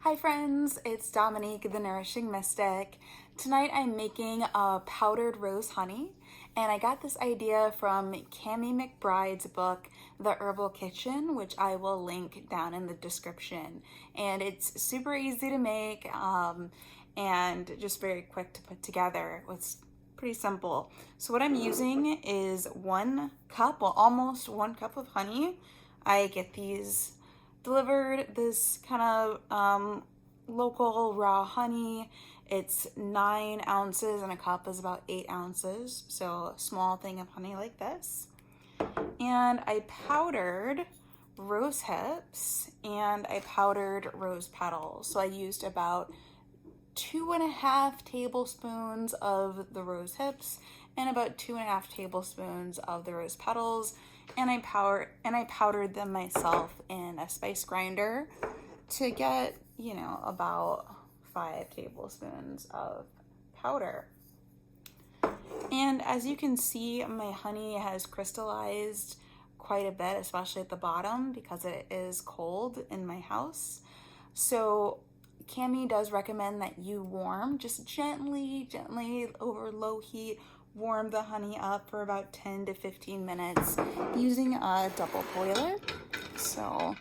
Hi friends, it's Dominique, the Nourishing Mystic. Tonight I'm making a powdered rose honey, and I got this idea from Kami McBride's book, The Herbal Kitchen, which I will link down in the description. And it's super easy to make and just very quick to put together. It's pretty simple. So what I'm using is 1 cup, well almost 1 cup of honey. I get these delivered, this kind of local raw honey. It's 9 ounces and a cup is about 8 ounces, so a small thing of honey like this. And I powdered rose hips and I powdered rose petals. So I used about 2.5 tablespoons of the rose hips and about 2.5 tablespoons of the rose petals, and I powdered them myself in a spice grinder to get, about 5 tablespoons of powder. And as you can see, my honey has crystallized quite a bit, especially at the bottom because it is cold in my house. So Kami does recommend that you warm, just gently over low heat, warm the honey up for about 10 to 15 minutes using a double boiler. So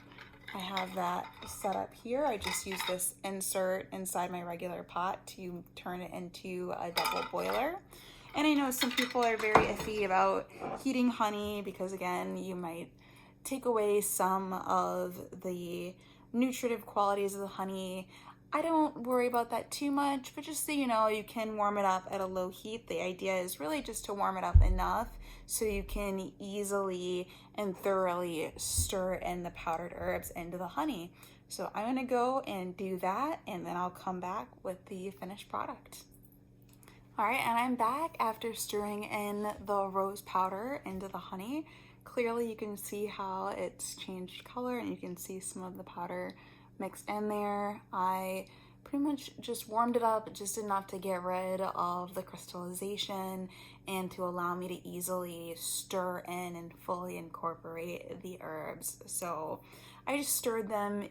I have that set up here. I just use this insert inside my regular pot to turn it into a double boiler. And I know some people are very iffy about heating honey because, again, you might take away some of the nutritive qualities of the honey. I don't worry about that too much, but just so you know, you can warm it up at a low heat. The idea is really just to warm it up enough so you can easily and thoroughly stir in the powdered herbs into the honey. So I'm gonna go and do that, and then I'll come back with the finished product. All right, and I'm back after stirring in the rose powder into the honey. Clearly you can see how it's changed color, and you can see some of the powder mixed in there. I pretty much just warmed it up just enough to get rid of the crystallization and to allow me to easily stir in and fully incorporate the herbs. So I just stirred them,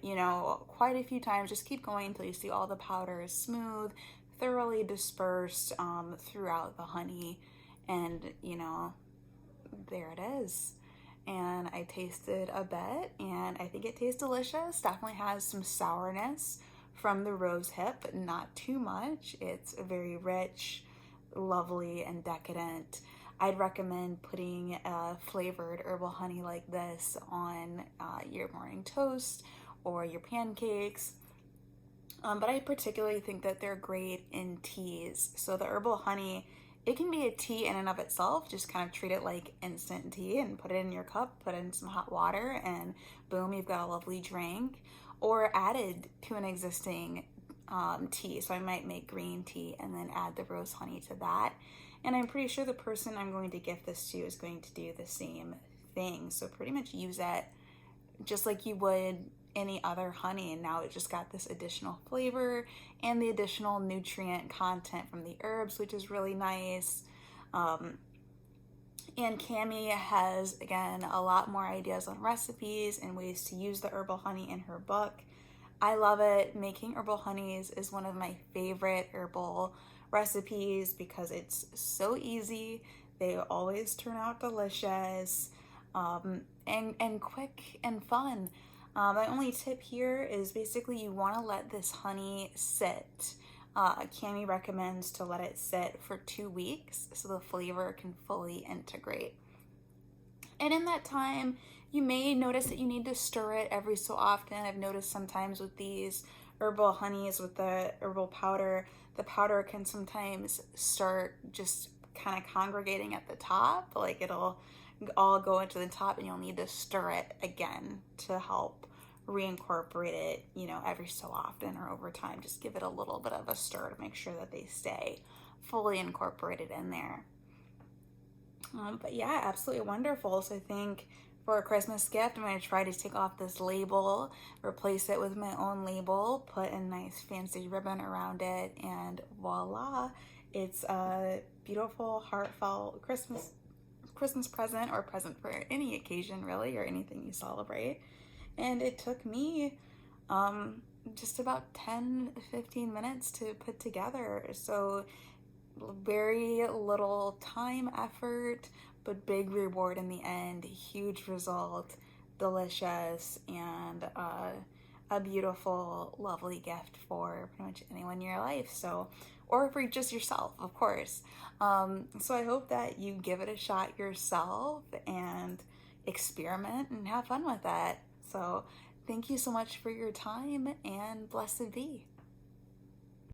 quite a few times. Just keep going until you see all the powder is smooth, thoroughly dispersed throughout the honey, and there it is. And I tasted a bit, and I think it tastes delicious. Definitely has some sourness from the rose hip, but not too much. It's very rich, lovely, and decadent. I'd recommend putting a flavored herbal honey like this on your morning toast or your pancakes. But I particularly think that they're great in teas. So the herbal honey, it can be a tea in and of itself. Just kind of treat it like instant tea and put it in your cup, put in some hot water, and boom, you've got a lovely drink. Or added to an existing tea. So I might make green tea and then add the rose honey to that. And I'm pretty sure the person I'm going to gift this to is going to do the same thing. So pretty much use it just like you would any other honey, and now it just got this additional flavor and the additional nutrient content from the herbs, which is really nice. And Kami has, again, a lot more ideas on recipes and ways to use the herbal honey in her book. I love it. Making herbal honeys is one of my favorite herbal recipes because it's so easy. They always turn out delicious and quick and fun. My only tip here is basically you want to let this honey sit. Kami recommends to let it sit for 2 weeks so the flavor can fully integrate. And in that time, you may notice that you need to stir it every so often. I've noticed sometimes with these herbal honeys, with the herbal powder, the powder can sometimes start just kind of congregating at the top. Like it'll all go into the top and you'll need to stir it again to help reincorporate it, every so often or over time. Just give it a little bit of a stir to make sure that they stay fully incorporated in there. But yeah, absolutely wonderful. So I think for a Christmas gift, I'm going to try to take off this label, replace it with my own label, put a nice fancy ribbon around it, and voila, it's a beautiful, heartfelt Christmas present, or present for any occasion really, or anything you celebrate. And it took me just about 10-15 minutes to put together. So very little time, effort, but big reward in the end, huge result, delicious, and a beautiful, lovely gift for pretty much anyone in your life. So, or for just yourself, of course. So I hope that you give it a shot yourself and experiment and have fun with that. So thank you so much for your time, and blessed be.